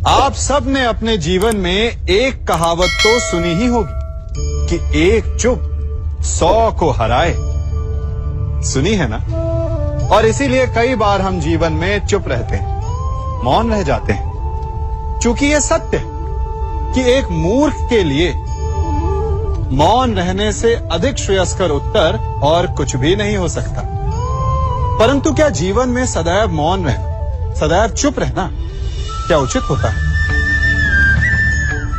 आप सब ने अपने जीवन में एक कहावत तो सुनी ही होगी कि एक चुप 100 को हराए। सुनी है ना? और इसीलिए कई बार हम जीवन में चुप रहते हैं, मौन रह जाते हैं, क्योंकि यह सत्य है कि एक मूर्ख के लिए मौन रहने से अधिक श्रेयस्कर उत्तर और कुछ भी नहीं हो सकता। परंतु क्या जीवन में सदैव मौन रहना, सदैव चुप रहना क्या उचित होता है?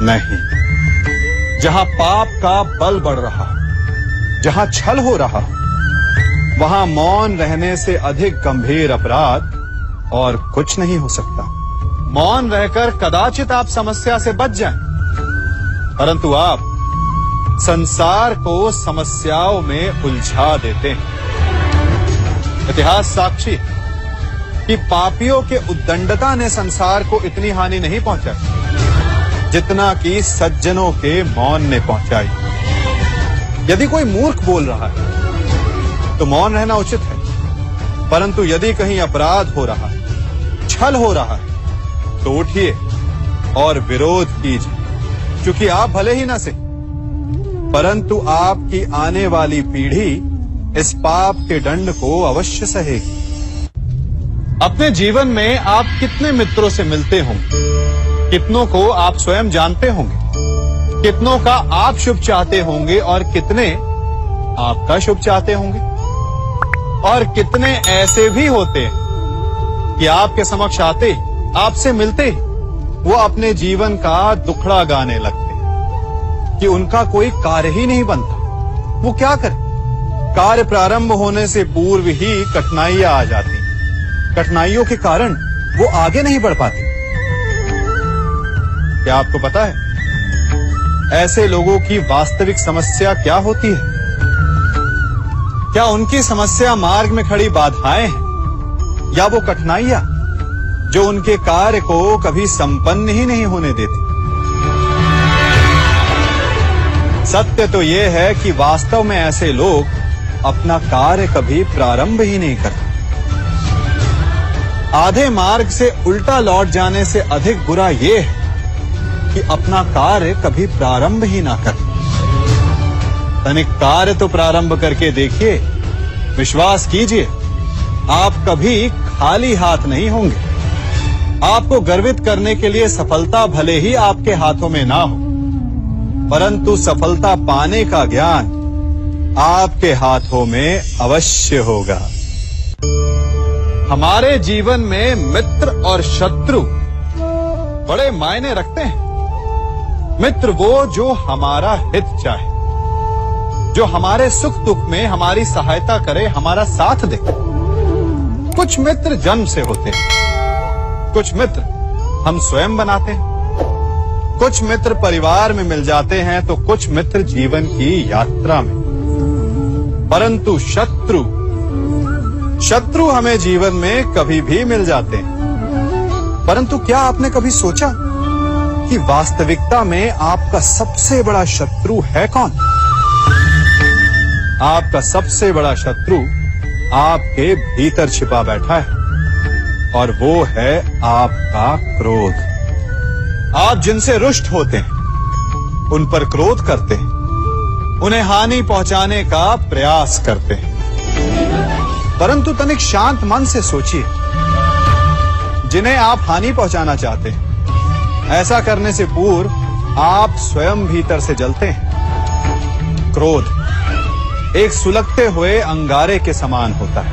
नहीं। जहां पाप का बल बढ़ रहा, जहां छल हो रहा, वहां मौन रहने से अधिक गंभीर अपराध और कुछ नहीं हो सकता। मौन रहकर कदाचित आप समस्या से बच जाएं, परंतु आप संसार को समस्याओं में उलझा देते हैं। इतिहास साक्षी है कि पापियों के उद्दंडता ने संसार को इतनी हानि नहीं पहुंचाई जितना कि सज्जनों के मौन ने पहुंचाई। यदि कोई मूर्ख बोल रहा है तो मौन रहना उचित है, परंतु यदि कहीं अपराध हो रहा है, छल हो रहा है, तो उठिए और विरोध कीजिए, क्योंकि आप भले ही ना से, परंतु आपकी आने वाली पीढ़ी इस पाप के दंड को अवश्य सहेगी। अपने जीवन में आप कितने मित्रों से मिलते होंगे, कितनों को आप स्वयं जानते होंगे, कितनों का आप शुभ चाहते होंगे और कितने आपका शुभ चाहते होंगे, और कितने ऐसे भी होते हैं कि आपके समक्ष आते, आपसे मिलते वो अपने जीवन का दुखड़ा गाने लगते हैं कि उनका कोई कार्य ही नहीं बनता। वो क्या करे? कार्य प्रारंभ होने से पूर्व ही कठिनाइयां आ जाती, कठिनाइयों के कारण वो आगे नहीं बढ़ पाते। क्या आपको पता है ऐसे लोगों की वास्तविक समस्या क्या होती है? क्या उनकी समस्या मार्ग में खड़ी बाधाएं हैं, या वो कठिनाइयां जो उनके कार्य को कभी संपन्न ही नहीं होने देती? सत्य तो यह है कि वास्तव में ऐसे लोग अपना कार्य कभी प्रारंभ ही नहीं करते। आधे मार्ग से उल्टा लौट जाने से अधिक बुरा यह है कि अपना कार्य कभी प्रारंभ ही ना कर। तनिक कार्य तो प्रारंभ करके देखिए, विश्वास कीजिए आप कभी खाली हाथ नहीं होंगे। आपको गर्वित करने के लिए सफलता भले ही आपके हाथों में ना हो, परंतु सफलता पाने का ज्ञान आपके हाथों में अवश्य होगा। हमारे जीवन में मित्र और शत्रु बड़े मायने रखते हैं। मित्र वो जो हमारा हित चाहे, जो हमारे सुख दुख में हमारी सहायता करे, हमारा साथ दे। कुछ मित्र जन्म से होते हैं, कुछ मित्र हम स्वयं बनाते हैं, कुछ मित्र परिवार में मिल जाते हैं, तो कुछ मित्र जीवन की यात्रा में। परंतु शत्रु हमें जीवन में कभी भी मिल जाते हैं। परंतु क्या आपने कभी सोचा कि वास्तविकता में आपका सबसे बड़ा शत्रु है कौन? आपका सबसे बड़ा शत्रु आपके भीतर छिपा बैठा है, और वो है आपका क्रोध। आप जिनसे रुष्ट होते हैं, उन पर क्रोध करते हैं, उन्हें हानि पहुंचाने का प्रयास करते हैं। परंतु तनिक शांत मन से सोचिए, जिन्हें आप हानि पहुंचाना चाहते हैं, ऐसा करने से पूर्व आप स्वयं भीतर से जलते हैं। क्रोध एक सुलगते हुए अंगारे के समान होता है,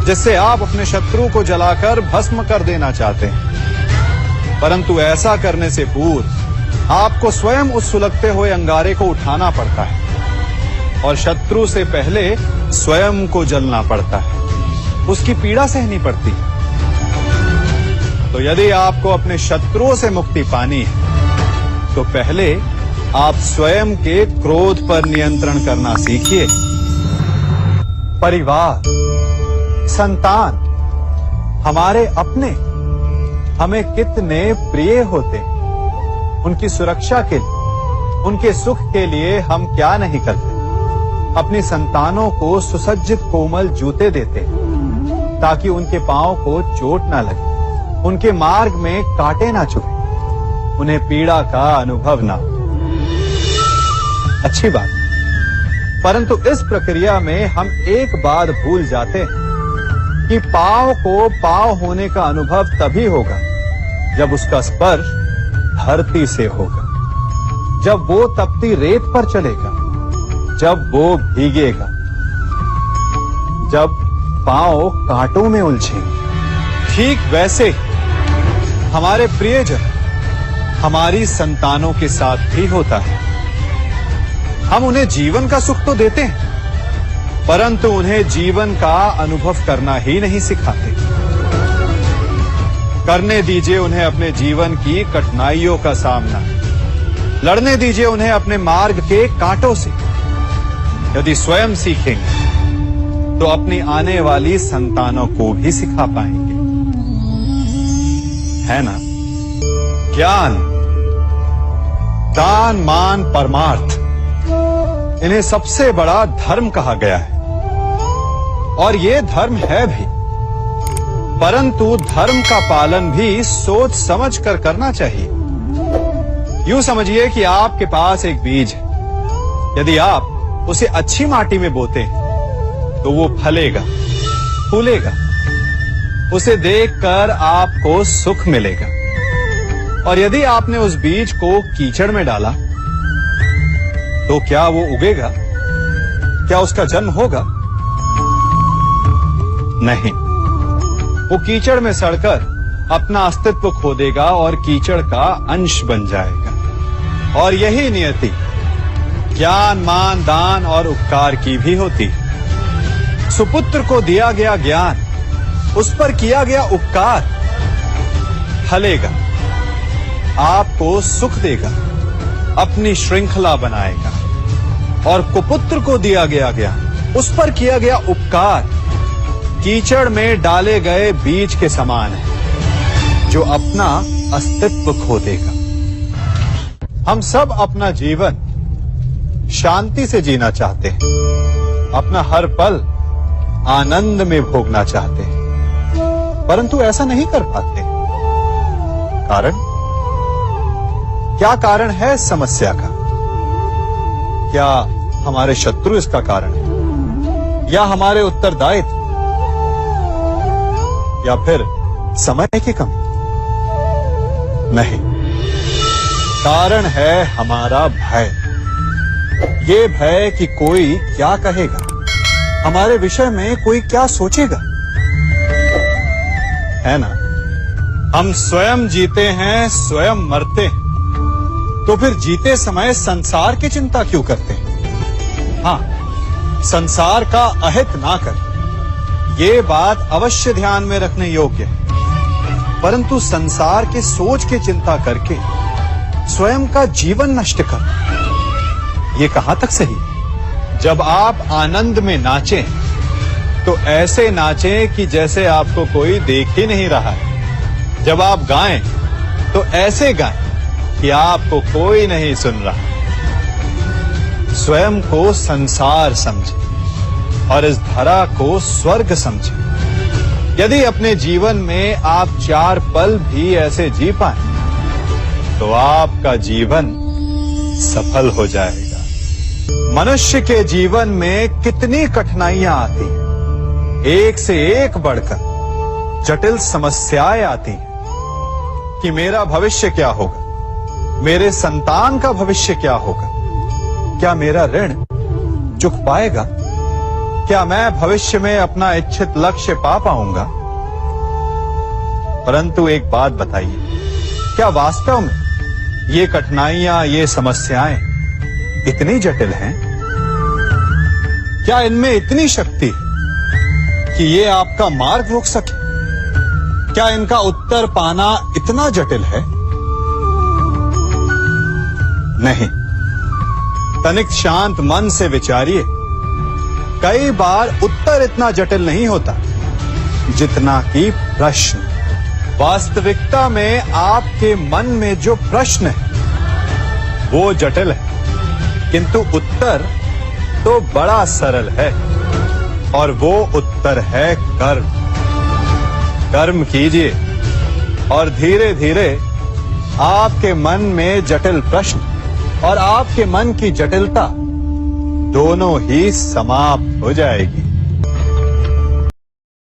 जिससे आप अपने शत्रु को जलाकर भस्म कर देना चाहते हैं। परंतु ऐसा करने से पूर्व आपको स्वयं उस सुलगते हुए अंगारे को उठाना पड़ता है, और शत्रु से पहले स्वयं को जलना पड़ता है, उसकी पीड़ा सहनी पड़ती है। तो यदि आपको अपने शत्रुओं से मुक्ति पानी है, तो पहले आप स्वयं के क्रोध पर नियंत्रण करना सीखिए। परिवार, संतान, हमारे अपने हमें कितने प्रिय होते हैं। उनकी सुरक्षा के लिए, उनके सुख के लिए हम क्या नहीं करते। अपनी संतानों को सुसज्जित कोमल जूते देते हैं ताकि उनके पांव को चोट ना लगे। उनके मार्ग में कांटे ना चुभे, उन्हें पीड़ा का अनुभव ना हो। अच्छी बात, परंतु इस प्रक्रिया में हम एक बात भूल जाते हैं कि पांव को पांव होने का अनुभव तभी होगा जब उसका स्पर्श धरती से होगा, जब वो तपती रेत पर चलेगा, जब वो भीगेगा, जब पांव कांटों में उलझेंगे। ठीक वैसे ही हमारे प्रियजन हमारी संतानों के साथ भी होता है। हम उन्हें जीवन का सुख तो देते हैं, परंतु उन्हें जीवन का अनुभव करना ही नहीं सिखाते। करने दीजिए उन्हें अपने जीवन की कठिनाइयों का सामना, लड़ने दीजिए उन्हें अपने मार्ग के कांटों से। यदि स्वयं सीखेंगे तो अपनी आने वाली संतानों को भी सिखा पाएंगे, है ना? ज्ञान, दान, मान, परमार्थ, इन्हें सबसे बड़ा धर्म कहा गया है। और ये धर्म है भी, परंतु धर्म का पालन भी सोच समझ कर करना चाहिए। यूं समझिए कि आपके पास एक बीज है, यदि आप उसे अच्छी माटी में बोते हैं तो वो फलेगा, फूलेगा, उसे देखकर आपको सुख मिलेगा। और यदि आपने उस बीज को कीचड़ में डाला तो क्या वो उगेगा? क्या उसका जन्म होगा? नहीं, वो कीचड़ में सड़कर अपना अस्तित्व खो देगा और कीचड़ का अंश बन जाएगा। और यही नियति ज्ञान, मान, दान और उपकार की भी होती है। सुपुत्र को दिया गया ज्ञान, उस पर किया गया उपकार फलेगा, आपको सुख देगा, अपनी श्रृंखला बनाएगा। और कुपुत्र को दिया गया ज्ञान, उस पर किया गया उपकार कीचड़ में डाले गए बीज के समान है, जो अपना अस्तित्व खो देगा। हम सब अपना जीवन शांति से जीना चाहते हैं, अपना हर पल आनंद में भोगना चाहते हैं, परंतु ऐसा नहीं कर पाते। कारण क्या? कारण है इस समस्या का? क्या हमारे शत्रु इसका कारण है, या हमारे उत्तरदायित्व, या फिर समय की कमी? नहीं, कारण है हमारा भय। ये भय कि कोई क्या कहेगा, हमारे विषय में कोई क्या सोचेगा, है ना? हम स्वयं जीते हैं, स्वयं मरते हैं, तो फिर जीते समय संसार की चिंता क्यों करते हैं? हाँ, संसार का अहित ना कर, ये बात अवश्य ध्यान में रखने योग्य है। परंतु संसार के सोच की चिंता करके स्वयं का जीवन नष्ट कर, ये कहां तक सही? जब आप आनंद में नाचें तो ऐसे नाचें कि जैसे आपको कोई देख ही नहीं रहा है। जब आप गाएं तो ऐसे गाएं कि आपको कोई नहीं सुन रहा। स्वयं को संसार समझें और इस धरा को स्वर्ग समझें। यदि अपने जीवन में आप 4 पल भी ऐसे जी पाएं तो आपका जीवन सफल हो जाएगा। मनुष्य के जीवन में कितनी कठिनाइयां आती हैं, एक से एक बढ़कर जटिल समस्याएं आती हैं कि मेरा भविष्य क्या होगा, मेरे संतान का भविष्य क्या होगा, क्या मेरा ऋण चुक पाएगा, क्या मैं भविष्य में अपना इच्छित लक्ष्य पा पाऊंगा? परंतु एक बात बताइए, क्या वास्तव में ये कठिनाइयां, ये समस्याएं इतनी जटिल हैं? क्या इनमें इतनी शक्ति है कि ये आपका मार्ग रोक सके? क्या इनका उत्तर पाना इतना जटिल है? नहीं, तनिक शांत मन से विचारिए। कई बार उत्तर इतना जटिल नहीं होता जितना कि प्रश्न। वास्तविकता में आपके मन में जो प्रश्न है वो जटिल है, किंतु उत्तर तो बड़ा सरल है, और वो उत्तर है कर्म। कर्म कीजिए, और धीरे धीरे आपके मन में जटिल प्रश्न और आपके मन की जटिलता दोनों ही समाप्त हो जाएगी।